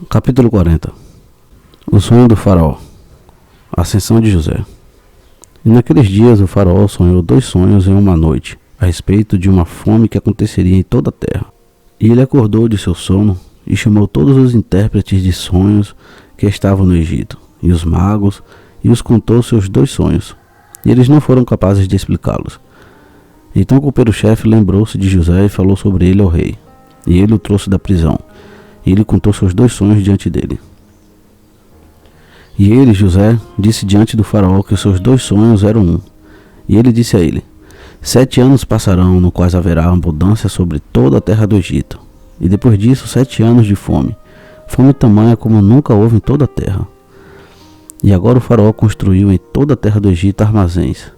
Capítulo 40. O sonho do faraó. A ascensão de José. E naqueles dias o faraó sonhou 2 sonhos em uma noite, a respeito de uma fome que aconteceria em toda a terra. E ele acordou de seu sono e chamou todos os intérpretes de sonhos que estavam no Egito, e os magos, e os contou seus 2 sonhos, e eles não foram capazes de explicá-los. Então o copeiro-chefe lembrou-se de José e falou sobre ele ao rei, e ele o trouxe da prisão. E ele contou seus 2 sonhos diante dele. E ele, José, disse diante do faraó que os seus 2 sonhos eram um. E ele disse a ele: 7 anos passarão, no quais haverá abundância sobre toda a terra do Egito. E depois disso 7 anos de fome, fome tamanha como nunca houve em toda a terra. E agora o faraó construiu em toda a terra do Egito armazéns.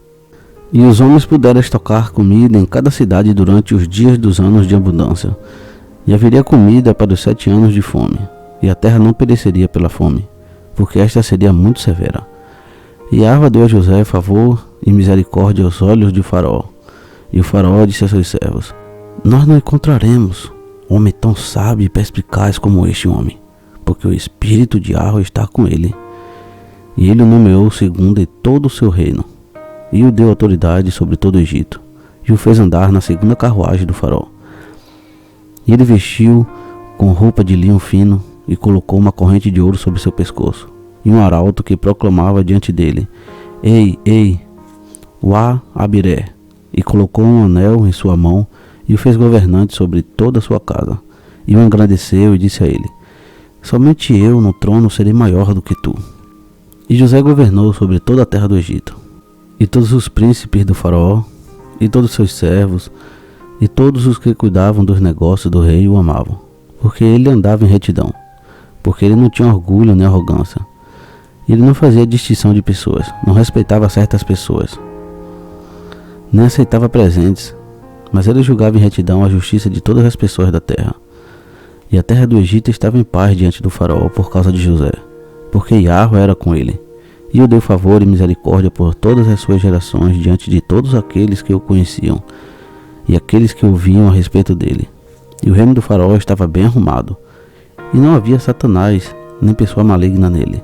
E os homens puderam estocar comida em cada cidade durante os dias dos anos de abundância. E haveria comida para os 7 anos de fome, e a terra não pereceria pela fome, porque esta seria muito severa. E Arva deu a José favor e misericórdia aos olhos de Faraó. E o Faraó disse a seus servos: Nós não encontraremos homem tão sábio e perspicaz como este homem, porque o espírito de Arva está com ele. E ele o nomeou segundo em todo o seu reino, e o deu autoridade sobre todo o Egito, e o fez andar na segunda carruagem do Faraó. E ele vestiu com roupa de linho fino e colocou uma corrente de ouro sobre seu pescoço, e um arauto que proclamava diante dele: Ei, ei, Uá Abiré, e colocou um anel em sua mão e o fez governante sobre toda a sua casa, e o engrandeceu e disse a ele: Somente eu no trono serei maior do que tu. E José governou sobre toda a terra do Egito, e todos os príncipes do faraó, e todos seus servos, e todos os que cuidavam dos negócios do rei o amavam, porque ele andava em retidão, porque ele não tinha orgulho nem arrogância. Ele não fazia distinção de pessoas, não respeitava certas pessoas, nem aceitava presentes, mas ele julgava em retidão a justiça de todas as pessoas da terra. E a terra do Egito estava em paz diante do faraó por causa de José, porque Iarva era com ele, e o deu favor e misericórdia por todas as suas gerações diante de todos aqueles que o conheciam, e aqueles que ouviam a respeito dele. E o reino do faraó estava bem arrumado, e não havia Satanás, nem pessoa maligna nele.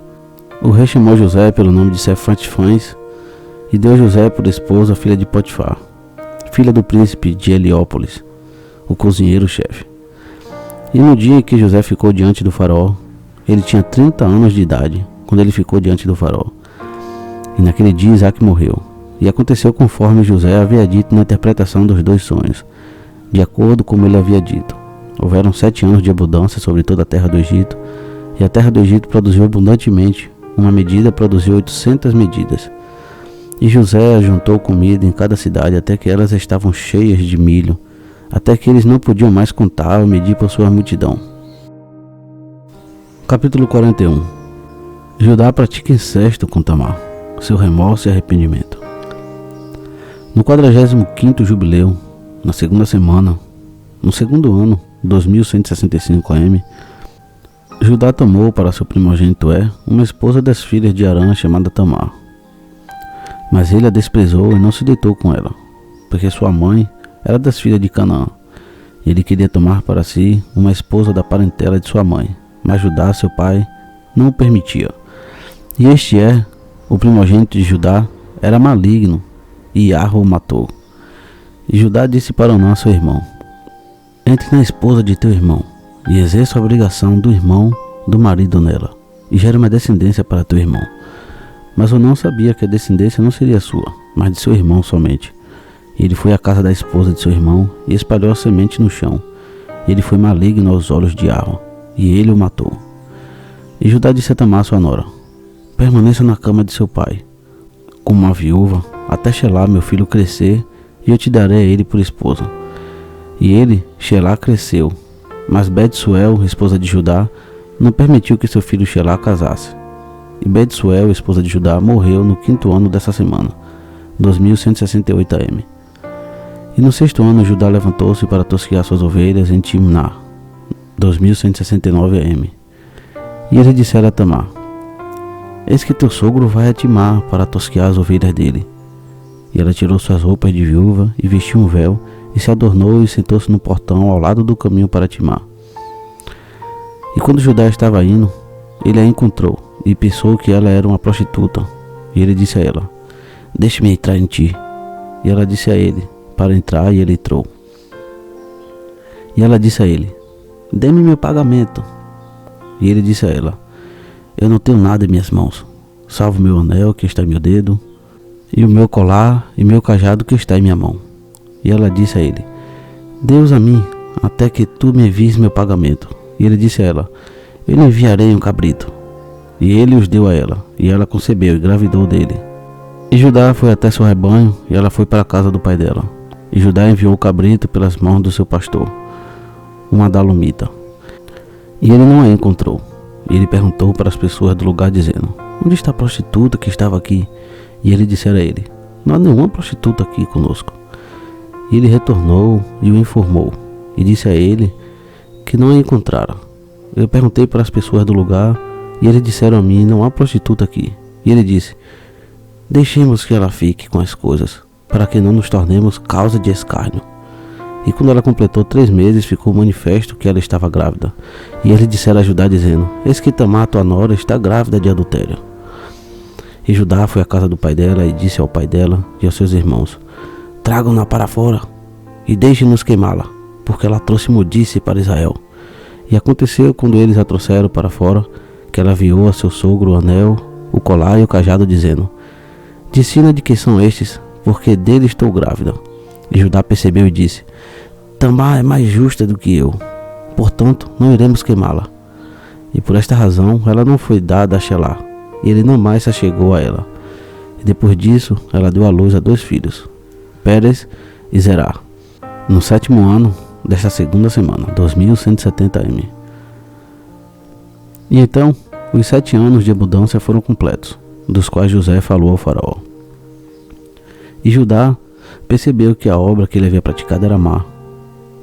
O rei chamou José pelo nome de Sephatiphães, e deu a José por esposa a filha de Potifar, filha do príncipe de Heliópolis, o cozinheiro-chefe. E no dia em que José ficou diante do faraó, ele tinha 30 anos de idade, quando ele ficou diante do faraó. E naquele dia Isaque morreu. E aconteceu conforme José havia dito na interpretação dos 2 sonhos, de acordo como ele havia dito. Houveram 7 anos de abundância sobre toda a terra do Egito, e a terra do Egito produziu abundantemente. Uma medida produziu 800 medidas. E José ajuntou comida em cada cidade até que elas estavam cheias de milho, até que eles não podiam mais contar ou medir por sua multidão. Capítulo 41. Judá pratica incesto com Tamar, seu remorso e arrependimento. No 45º jubileu, na segunda semana, no segundo ano, 2165 AM, Judá tomou para seu primogênito uma esposa das filhas de Arã chamada Tamar. Mas ele a desprezou e não se deitou com ela, porque sua mãe era das filhas de Canaã. Ele queria tomar para si uma esposa da parentela de sua mãe, mas Judá, seu pai, não o permitia. E este o primogênito de Judá, era maligno, e Iarva o matou. E Judá disse para Onã, seu irmão: Entre na esposa de teu irmão, e exerça a obrigação do irmão do marido nela, e gere uma descendência para teu irmão. Mas Onã sabia que a descendência não seria sua, mas de seu irmão somente. E ele foi à casa da esposa de seu irmão, e espalhou a semente no chão. E ele foi maligno aos olhos de Iarva, e ele o matou. E Judá disse a Tamar, sua nora: Permaneça na cama de seu pai, como uma viúva, até Xelá, meu filho, crescer, e eu te darei a ele por esposa. E ele, Xelá, cresceu, mas Bet-Suel, esposa de Judá, não permitiu que seu filho Xelá casasse. E Bet-Suel, esposa de Judá, morreu no 5º ano dessa semana, 2168 AM. E no 6º ano Judá levantou-se para tosquiar suas ovelhas em Timná, 2169 AM. E ele dissera a Tamar: Eis que teu sogro vai a Timná para tosquiar as ovelhas dele. E ela tirou suas roupas de viúva e vestiu um véu, e se adornou e sentou-se no portão ao lado do caminho para Timná. E quando Judá estava indo, ele a encontrou e pensou que ela era uma prostituta. E ele disse a ela: deixe-me entrar em ti. E ela disse a ele para entrar, e ele entrou. E ela disse a ele: dê-me meu pagamento. E ele disse a ela: eu não tenho nada em minhas mãos, salvo meu anel que está em meu dedo, e o meu colar e meu cajado que está em minha mão. E ela disse a ele: dê-os a mim, até que tu me envies meu pagamento. E ele disse a ela: eu lhe enviarei um cabrito. E ele os deu a ela, e ela concebeu e engravidou dele. E Judá foi até seu rebanho, e ela foi para a casa do pai dela. E Judá enviou o cabrito pelas mãos do seu pastor, um adalomita. E ele não a encontrou. E ele perguntou para as pessoas do lugar, dizendo: onde está a prostituta que estava aqui? E ele disseram a ele: não há nenhuma prostituta aqui conosco. E ele retornou e o informou, e disse a ele que não a encontrara. Eu perguntei para as pessoas do lugar, e eles disseram a mim: não há prostituta aqui. E ele disse: deixemos que ela fique com as coisas, para que não nos tornemos causa de escárnio. E quando ela completou 3 meses, ficou manifesto que ela estava grávida. E eles disseram a Judá, dizendo: eis que Tamar, tua nora, está grávida de adultério. E Judá foi à casa do pai dela e disse ao pai dela e aos seus irmãos: tragam-na para fora e deixem-nos queimá-la, porque ela trouxe imundície para Israel. E aconteceu, quando eles a trouxeram para fora, que ela enviou a seu sogro o anel, o colar e o cajado, dizendo: dissina de que são estes, porque dele estou grávida. E Judá percebeu e disse: Tamar é mais justa do que eu, portanto não iremos queimá-la. E por esta razão ela não foi dada a Xelá, e ele não mais se achegou a ela. E depois disso ela deu à luz a 2 filhos, Pérez e Zerá, no 7º ano desta segunda semana, 2170 m. E então os 7 anos de abundância foram completos, dos quais José falou ao faraó. E Judá percebeu que a obra que ele havia praticado era má,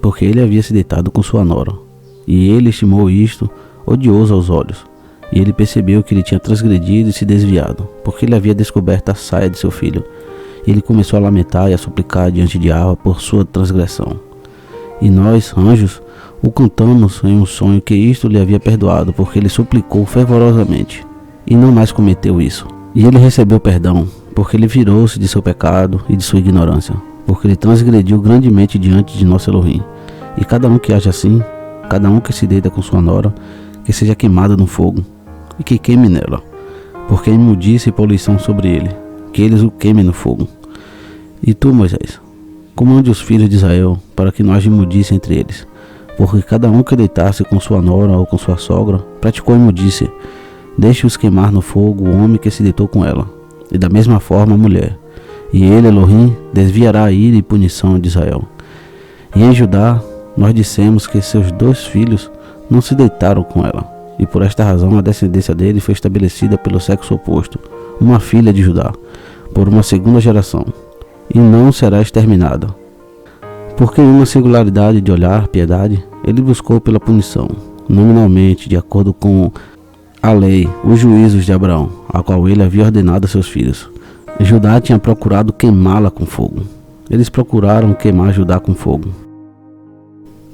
porque ele havia se deitado com sua nora, e ele estimou isto odioso aos olhos. E ele percebeu que ele tinha transgredido e se desviado, porque ele havia descoberto a saia de seu filho. E ele começou a lamentar e a suplicar diante de Yahvé por sua transgressão. E nós, anjos, o cantamos em um sonho que isto lhe havia perdoado, porque ele suplicou fervorosamente, e não mais cometeu isso. E ele recebeu perdão, porque ele virou-se de seu pecado e de sua ignorância, porque ele transgrediu grandemente diante de nosso Elohim. E cada um que age assim, cada um que se deita com sua nora, que seja queimado no fogo, e que queime nela, porque é imundícia e poluição sobre ele, que eles o queimem no fogo. E tu, Moisés, comande os filhos de Israel, para que não haja imundícia entre eles, porque cada um que deitasse com sua nora ou com sua sogra, praticou imundícia. Deixe-os queimar no fogo o homem que se deitou com ela, e da mesma forma a mulher. E ele, Elohim, desviará a ira e punição de Israel. E em Judá, nós dissemos que seus 2 filhos não se deitaram com ela, e por esta razão a descendência dele foi estabelecida pelo sexo oposto, uma filha de Judá, por uma 2ª geração, e não será exterminada. Porque em uma singularidade de olhar, piedade, ele buscou pela punição, nominalmente, de acordo com a lei, os juízos de Abraão, a qual ele havia ordenado a seus filhos. Judá tinha procurado queimá-la com fogo. Eles procuraram queimar Judá com fogo.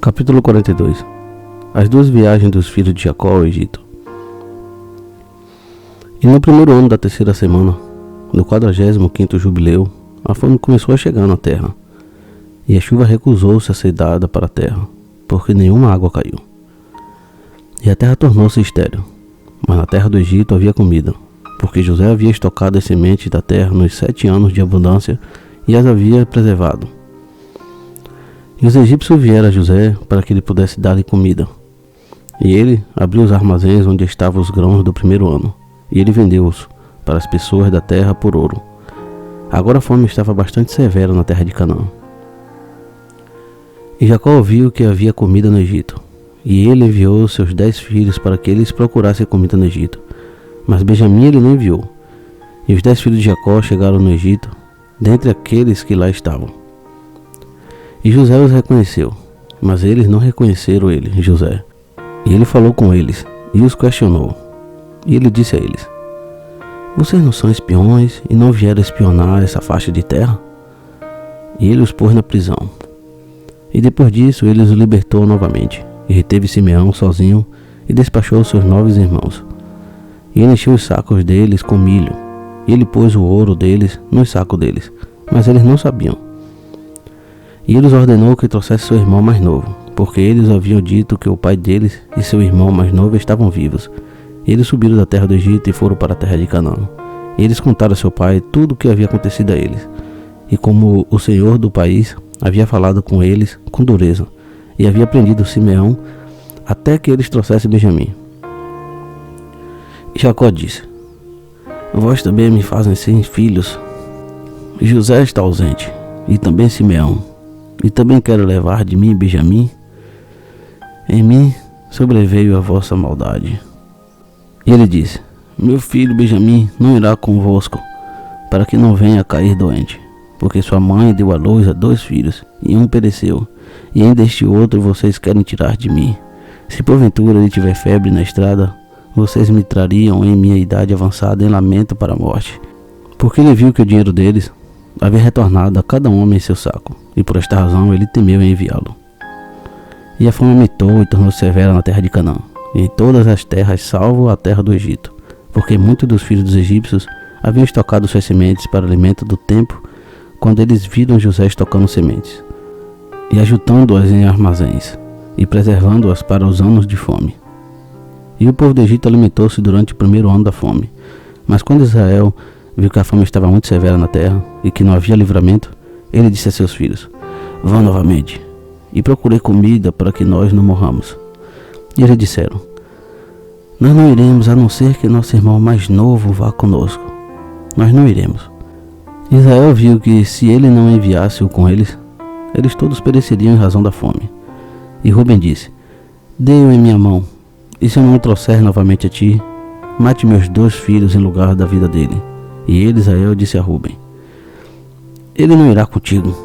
Capítulo 42. As 2 viagens dos filhos de Jacó ao Egito. E no 1º ano da 3ª semana, no 45º jubileu, a fome começou a chegar na terra, e a chuva recusou-se a ser dada para a terra, porque nenhuma água caiu. E a terra tornou-se estéril, mas na terra do Egito havia comida, porque José havia estocado as sementes da terra nos 7 anos de abundância e as havia preservado. E os egípcios vieram a José para que ele pudesse dar-lhe comida. E ele abriu os armazéns onde estavam os grãos do 1º ano, e ele vendeu-os para as pessoas da terra por ouro. Agora a fome estava bastante severa na terra de Canaã. E Jacó ouviu que havia comida no Egito, e ele enviou seus 10 filhos para que eles procurassem comida no Egito. Mas Benjamim ele não enviou. E os 10 filhos de Jacó chegaram no Egito, dentre aqueles que lá estavam. E José os reconheceu, mas eles não reconheceram ele, José. E ele falou com eles, e os questionou. E ele disse a eles: vocês não são espiões e não vieram espionar essa faixa de terra? E ele os pôs na prisão. E depois disso ele os libertou novamente, e reteve Simeão sozinho, e despachou seus 9 irmãos. E ele encheu os sacos deles com milho, e ele pôs o ouro deles nos sacos deles, mas eles não sabiam. E ele os ordenou que trouxesse seu irmão mais novo, porque eles haviam dito que o pai deles e seu irmão mais novo estavam vivos. E eles subiram da terra do Egito e foram para a terra de Canaã. E eles contaram a seu pai tudo o que havia acontecido a eles, e como o Senhor do país havia falado com eles com dureza, e havia prendido Simeão até que eles trouxessem Benjamim. E Jacó disse: vós também me fazem 100 filhos. José está ausente, e também Simeão, e também quero levar de mim Benjamim. Em mim sobreveio a vossa maldade. E ele disse: meu filho Benjamim não irá convosco, para que não venha a cair doente, porque sua mãe deu à luz a 2 filhos, e um pereceu, e ainda este outro vocês querem tirar de mim. Se porventura ele tiver febre na estrada, vocês me trariam em minha idade avançada em lamento para a morte. Porque ele viu que o dinheiro deles havia retornado a cada homem em seu saco, e por esta razão ele temeu em enviá-lo. E a fome aumentou e tornou-se severa na terra de Canaã, e em todas as terras, salvo a terra do Egito, porque muitos dos filhos dos egípcios haviam estocado suas sementes para alimento do tempo, quando eles viram José estocando sementes, e ajuntando-as em armazéns, e preservando-as para os anos de fome. E o povo do Egito alimentou-se durante o primeiro ano da fome. Mas quando Israel viu que a fome estava muito severa na terra, e que não havia livramento, ele disse a seus filhos: vão novamente, e procurei comida para que nós não morramos. E eles disseram: nós não iremos, a não ser que nosso irmão mais novo vá conosco. Nós não iremos. Israel viu que se ele não enviasse-o com eles, eles todos pereceriam em razão da fome. E Ruben disse: dê-o em minha mão, e se eu não o trouxer novamente a ti, mate meus 2 filhos em lugar da vida dele. E ele, Israel, disse a Ruben: ele não irá contigo.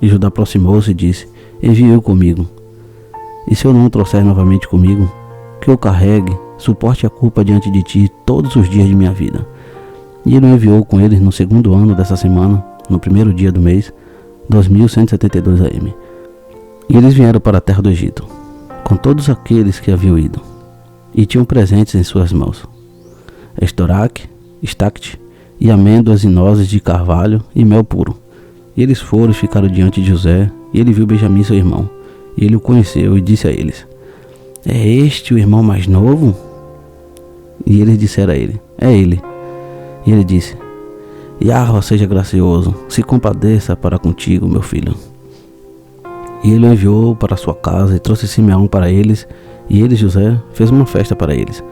E Judá aproximou-se e disse: envie-o comigo. E se eu não o trouxer novamente comigo, que eu carregue, suporte a culpa diante de ti todos os dias de minha vida. E ele o enviou com eles no 2º ano dessa semana, no 1º dia do mês, 2172 AM. E eles vieram para a terra do Egito, com todos aqueles que haviam ido, e tinham presentes em suas mãos: estoraque, estacte, e amêndoas e nozes de carvalho e mel puro. E eles foram e ficaram diante de José, e ele viu Benjamim seu irmão, e ele o conheceu e disse a eles: é este o irmão mais novo? E eles disseram a ele: é ele. E ele disse: Yahveh seja gracioso, se compadeça para contigo, meu filho. E ele o enviou para sua casa e trouxe Simeão para eles, e ele, José, fez uma festa para eles.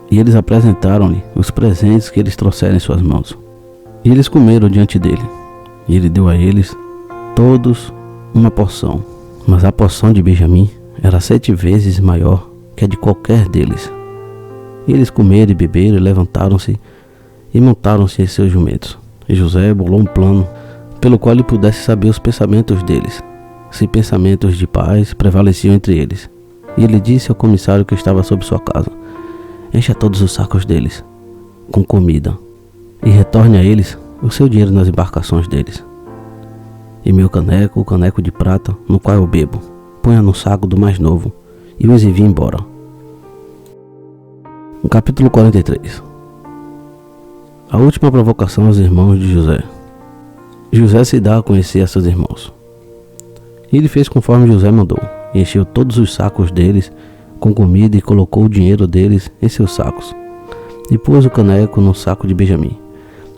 E eles apresentaram-lhe os presentes que eles trouxeram em suas mãos. E eles comeram diante dele, e ele deu a eles todos uma porção. Mas a porção de Benjamim era 7 vezes maior que a de qualquer deles. E eles comeram e beberam e levantaram-se e montaram-se em seus jumentos. E José bolou um plano pelo qual ele pudesse saber os pensamentos deles, se pensamentos de paz prevaleciam entre eles. E ele disse ao comissário que estava sob sua casa: encha todos os sacos deles com comida, e retorne a eles o seu dinheiro nas embarcações deles. E meu caneco, o caneco de prata, no qual eu bebo, ponha no saco do mais novo, e os envie embora. No capítulo 43. A última provocação aos irmãos de José. José se dá a conhecer a seus irmãos. E ele fez conforme José mandou, e encheu todos os sacos deles com comida e colocou o dinheiro deles em seus sacos, e pôs o caneco no saco de Benjamim.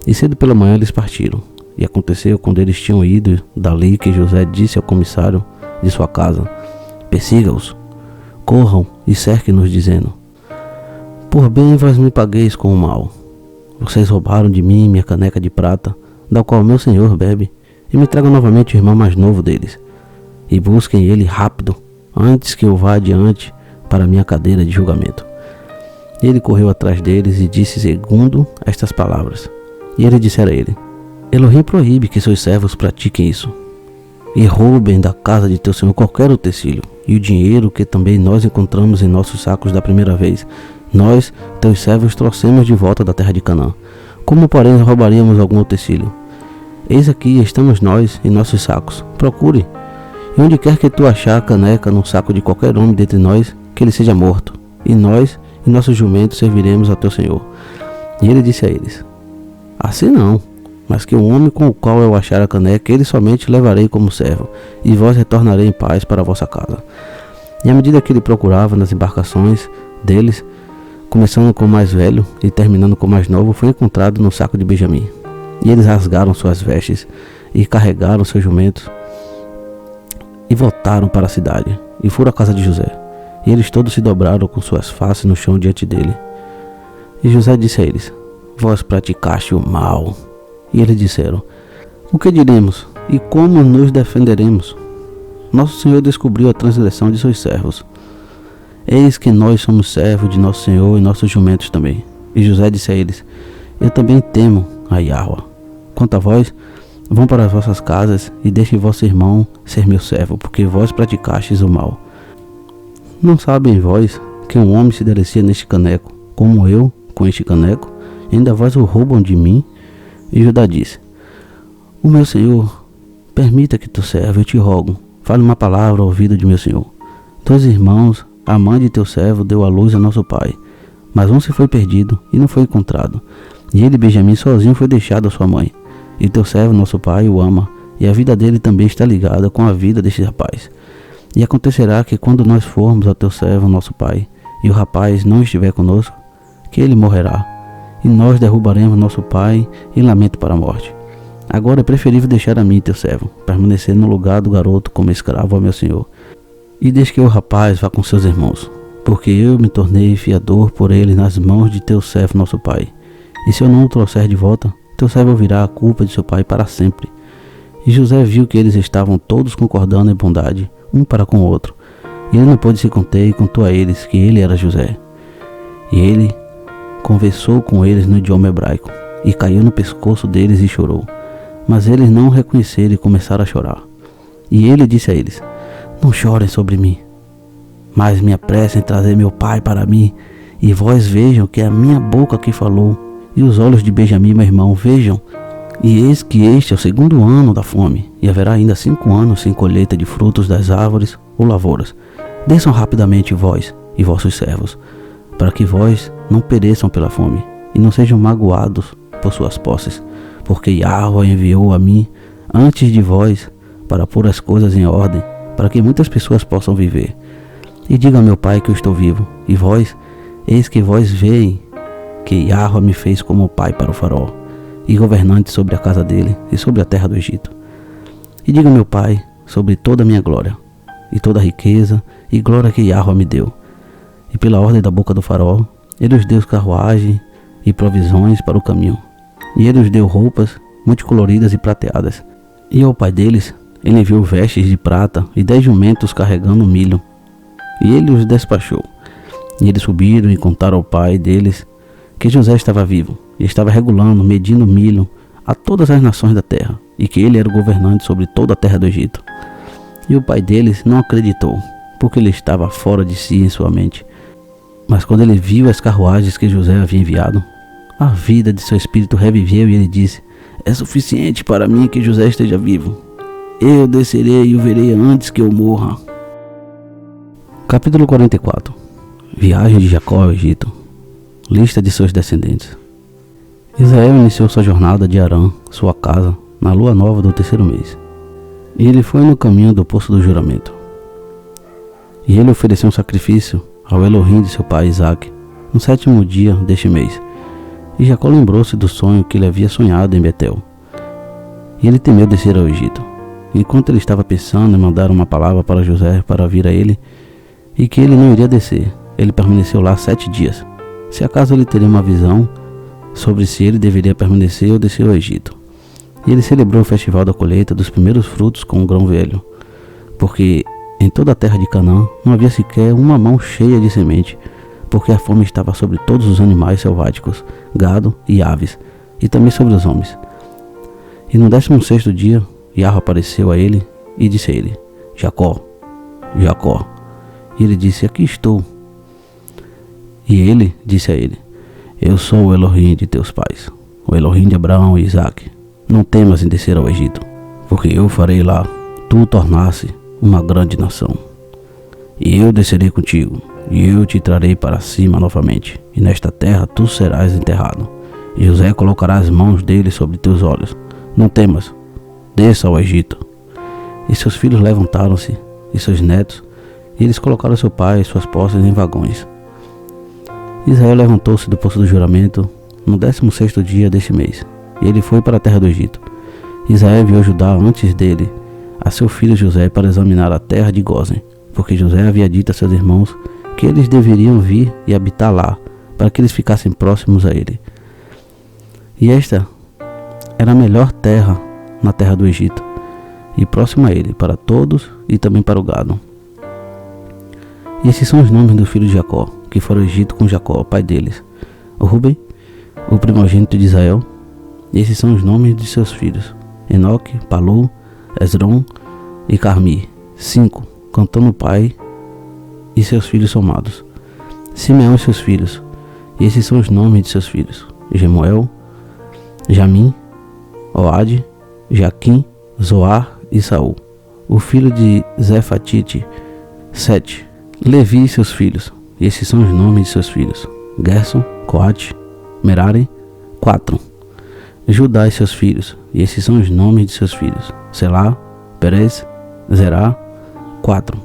E cedo pela manhã eles partiram. E aconteceu quando eles tinham ido dali que José disse ao comissário de sua casa: persiga-os, corram e cerquem-nos, dizendo: por bem vós me pagueis com o mal. Vocês roubaram de mim minha caneca de prata, da qual meu senhor bebe, e me tragam novamente o irmão mais novo deles, e busquem ele rápido, antes que eu vá adiante para minha cadeira de julgamento. E ele correu atrás deles e disse segundo estas palavras. E eles disseram a ele: Elohim proíbe que seus servos pratiquem isso, e roubem da casa de teu senhor qualquer utensílio, e o dinheiro que também nós encontramos em nossos sacos da primeira vez, nós, teus servos, trouxemos de volta da terra de Canaã. Como, porém, roubaríamos algum utensílio? Eis aqui estamos nós em nossos sacos. Procure, e onde quer que tu achar a caneca no saco de qualquer homem dentre nós, que ele seja morto. e nós e nossos jumentos serviremos ao teu senhor. E ele disse a eles: assim não, mas que o homem com o qual eu achar a caneca, ele somente levarei como servo, e vós retornarei em paz para a vossa casa. E à medida que ele procurava nas embarcações deles, começando com o mais velho e terminando com o mais novo, foi encontrado no saco de Benjamim. E eles rasgaram suas vestes e carregaram seus jumentos e voltaram para a cidade e foram à casa de José. E eles todos se dobraram com suas faces no chão diante dele. E José disse a eles: vós praticaste o mal. E eles disseram: o que diremos e como nos defenderemos? Nosso Senhor descobriu a transgressão de seus servos. Eis que nós somos servos de nosso Senhor e nossos jumentos também. E José disse a eles: eu também temo a Yahweh. Quanto a vós, vão para as vossas casas e deixem vosso irmão ser meu servo, porque vós praticastes o mal. Não sabem vós que um homem se delicia neste caneco, como eu com este caneco? E ainda vós o roubam de mim? E Judá disse: o meu senhor, permita que teu servo, eu te rogo, fale uma palavra ao ouvido de meu senhor. 2 irmãos, a mãe de teu servo, deu à luz a nosso pai, mas um se foi perdido e não foi encontrado. E ele, Benjamim, sozinho foi deixado a sua mãe. E teu servo, nosso pai, o ama, e a vida dele também está ligada com a vida deste rapaz. E acontecerá que quando nós formos ao teu servo, nosso pai, e o rapaz não estiver conosco, que ele morrerá, e nós derrubaremos nosso pai em lamento para a morte. Agora é preferível deixar a mim, teu servo, permanecer no lugar do garoto como escravo ao meu senhor, e deixe que o rapaz vá com seus irmãos, porque eu me tornei fiador por ele nas mãos de teu servo, nosso pai. E se eu não o trouxer de volta, teu servo ouvirá a culpa de seu pai para sempre. E José viu que eles estavam todos concordando em bondade, um para com o outro. E ele não pôde se conter e contou a eles que ele era José. E ele conversou com eles no idioma hebraico, e caiu no pescoço deles e chorou. Mas eles não o reconheceram e começaram a chorar. E ele disse a eles: não chorem sobre mim, mas me apressem em trazer meu pai para mim, e vós vejam que é a minha boca que falou, e os olhos de Benjamim, meu irmão, vejam. E eis que este é o 2º ano da fome, e haverá ainda 5 anos sem colheita de frutos das árvores ou lavouras. Desçam rapidamente vós e vossos servos, para que vós não pereçam pela fome, e não sejam magoados por suas posses, porque Yahweh enviou a mim antes de vós para pôr as coisas em ordem, para que muitas pessoas possam viver. E diga a meu pai que eu estou vivo, e vós, eis que vós veem que Yahweh me fez como pai para o faraó, e governante sobre a casa dele e sobre a terra do Egito. E diga meu pai sobre toda a minha glória, e toda a riqueza e glória que Yahweh me deu. E pela ordem da boca do faraó, ele os deu carruagem e provisões para o caminho. E ele os deu roupas multicoloridas e prateadas. E ao pai deles, ele enviou vestes de prata e 10 jumentos carregando milho. E ele os despachou. E eles subiram e contaram ao pai deles que José estava vivo, e estava regulando, medindo milho a todas as nações da terra, e que ele era o governante sobre toda a terra do Egito. E o pai deles não acreditou, porque ele estava fora de si em sua mente. Mas quando ele viu as carruagens que José havia enviado, a vida de seu espírito reviveu, e ele disse: é suficiente para mim que José esteja vivo. Eu descerei e o verei antes que eu morra. Capítulo 44. Viagem de Jacó ao Egito. Lista de seus descendentes. Israel iniciou sua jornada de Harã, sua casa, na lua nova do 3º mês. E ele foi no caminho do poço do juramento. E ele ofereceu um sacrifício ao Elohim de seu pai Isaque, no 7º dia deste mês. E Jacó lembrou-se do sonho que ele havia sonhado em Betel. E ele temeu descer ao Egito. Enquanto ele estava pensando em mandar uma palavra para José para vir a ele, e que ele não iria descer, ele permaneceu lá 7 dias. Se acaso ele teria uma visão sobre se ele deveria permanecer ou descer ao Egito. E ele celebrou o festival da colheita dos primeiros frutos com um grão velho, porque em toda a terra de Canaã não havia sequer uma mão cheia de semente, porque a fome estava sobre todos os animais selváticos, gado e aves, e também sobre os homens. E no 16º dia, Yahweh apareceu a ele e disse a ele: Jacó, Jacó. E ele disse: aqui estou. E ele disse a ele: eu sou o Elohim de teus pais, o Elohim de Abraão e Isaque. Não temas em descer ao Egito, porque eu farei lá tu tornar-se uma grande nação. E eu descerei contigo, e eu te trarei para cima novamente, e nesta terra tu serás enterrado. E José colocará as mãos dele sobre teus olhos. Não temas, desça ao Egito. E seus filhos levantaram-se, e seus netos, e eles colocaram seu pai e suas posses em vagões. Israel levantou-se do poço do juramento no 16º dia deste mês, e ele foi para a terra do Egito. Israel enviou Judá antes dele a seu filho José para examinar a terra de Gósen, porque José havia dito a seus irmãos que eles deveriam vir e habitar lá, para que eles ficassem próximos a ele. E esta era a melhor terra na terra do Egito, e próxima a ele, para todos e também para o gado. E esses são os nomes dos filhos de Jacó, que foram ao Egito com Jacó, pai deles: Ruben, o primogênito de Israel. E esses são os nomes de seus filhos: Enoque, Palu, Esrom e Carmi, 5, contando o pai e seus filhos somados. Simeão e seus filhos. E esses são os nomes de seus filhos: Gemuel, Jamim, Oade, Jaquim, Zoar e Saul. O filho de Zefatite, 7. Levi e seus filhos. E esses são os nomes de seus filhos: Gerson, Coate, Merari, 4. Judá e seus filhos. E esses são os nomes de seus filhos: Selá, Perez, Zerá, 4.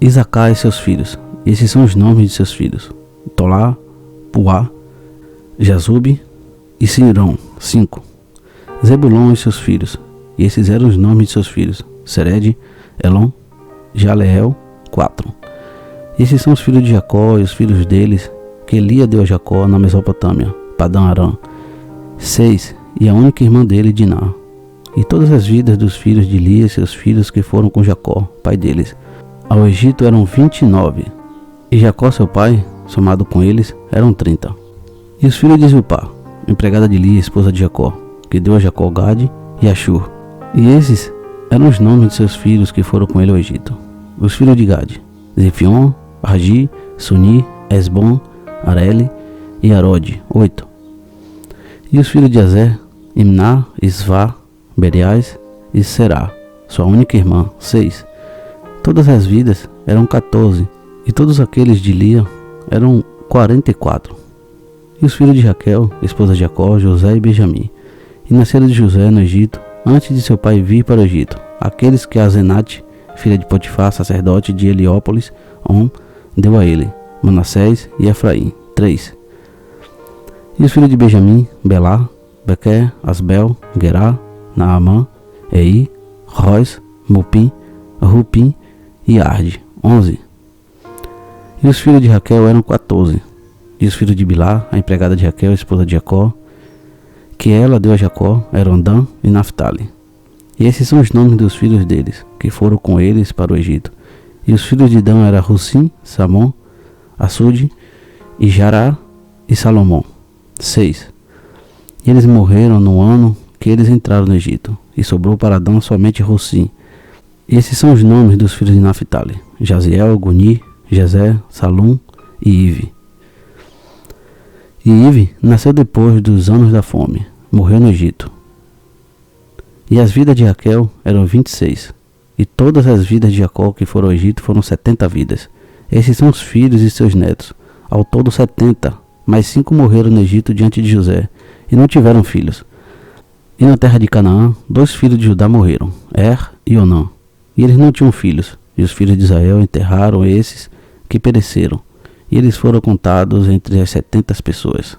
Isacar e seus filhos. E esses são os nomes de seus filhos: Tolá, Puá, Jazube e Sinirão, 5. Zebulon e seus filhos. E esses eram os nomes de seus filhos: Sered, Elon, Jaleel, 4. E esses são os filhos de Jacó e os filhos deles, que Lia deu a Jacó na Mesopotâmia, Padã Arã, 6. E a única irmã dele, Diná. E todas as vidas dos filhos de Lia e seus filhos que foram com Jacó, pai deles, ao Egito eram 29. E Jacó, seu pai, somado com eles, eram 30. E os filhos de Zilpá, empregada de Lia, esposa de Jacó, que deu a Jacó Gade e Ashur. E esses eram os nomes de seus filhos que foram com ele ao Egito: os filhos de Gade: Zefion, Ragi, Suni, Esbom, Areli e Arode, 8. E os filhos de Azer: Imná, Isvá, Beriás e Será, sua única irmã, 6. Todas as vidas eram 14, e todos aqueles de Lia eram 44. E os filhos de Raquel, esposa de Jacó, José e Benjamim. E nasceram de José no Egito, antes de seu pai vir para o Egito, aqueles que Azenate, filha de Potifar, sacerdote de Heliópolis, deu a ele: Manassés e Efraim, 3. E os filhos de Benjamim: Belá, Bequer, Asbel, Gerá, Naamã, Ei, Rois, Mupim, Rupim e Arde, 11. E os filhos de Raquel eram 14. E os filhos de Bilá, a empregada de Raquel, esposa de Jacó, que ela deu a Jacó, eram Dan e Naphtali. E esses são os nomes dos filhos deles, que foram com eles para o Egito. E os filhos de Dan eram Russim, Samom, Assude, e Jará e Salomão, 6. E eles morreram no ano que eles entraram no Egito, e sobrou para Dan somente Russim. E esses são os nomes dos filhos de Naphtali: Jaziel, Guni, Jezé, Salum e Ive. E Ive nasceu depois dos anos da fome, morreu no Egito. E as vidas de Raquel eram 26, e todas as vidas de Jacó que foram ao Egito foram 70 vidas. Esses são os filhos e seus netos, ao todo 70, mas 5 morreram no Egito diante de José, e não tiveram filhos. E na terra de Canaã, 2 filhos de Judá morreram, e Onã, e eles não tinham filhos, e os filhos de Israel enterraram esses que pereceram, e eles foram contados entre as 70 pessoas.